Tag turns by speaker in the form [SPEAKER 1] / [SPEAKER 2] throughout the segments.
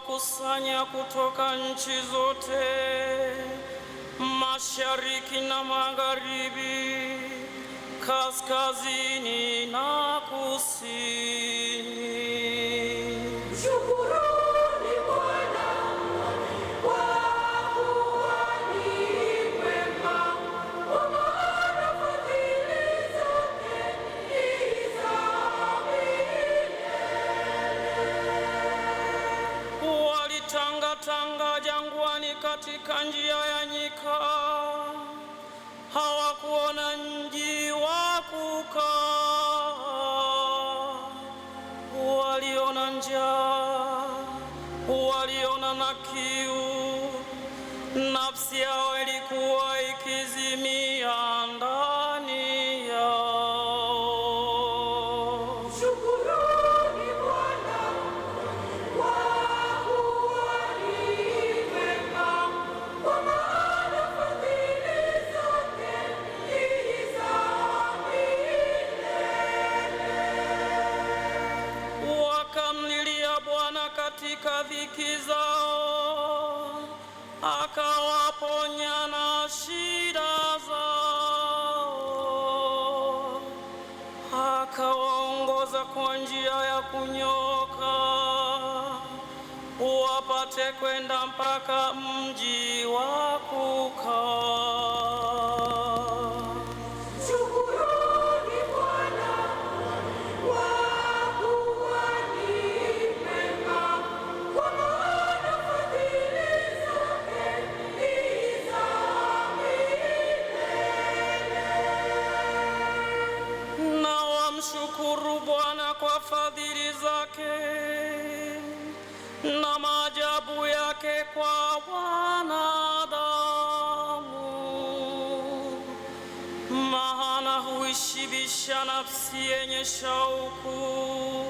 [SPEAKER 1] kuwakusanya kutoka nchi zote, mashariki na magharibi, kaskazini na kusini.
[SPEAKER 2] Shukuruni Bwana, kwa kuwa ni mwema, kwa maana fadhili zake ni za milele.
[SPEAKER 1] Walitangatanga jangwani katika njia ya nyika, hawakuona mji wa kukaa. Waliona njaa, waliona na kiu, nafsi yao ilikuwa ikizimia ndani yao.
[SPEAKER 2] Shukuruni Bwana, kwa kuwa ni mwema, kwa maana fadhili zake ni za milele.
[SPEAKER 1] Wakamlilia Bwana katika dhiki zao, akawaponya na shida zao, akawaongoza kwa njia ya kunyooka, wapate kwenda mpaka mji wa kukaa.
[SPEAKER 2] Shukuruni Bwana, kwa kuwa ni mwema, kwa maana fadhili zake ni za milele.
[SPEAKER 1] Na wamshukuru Bwana kwa fadhili zake na maajabu yake kwa wanadamu, maana huishibisha nafsi yenye shauku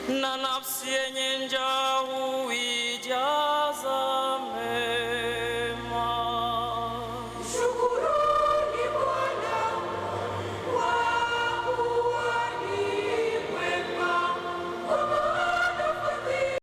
[SPEAKER 1] na nafsi yenye njaa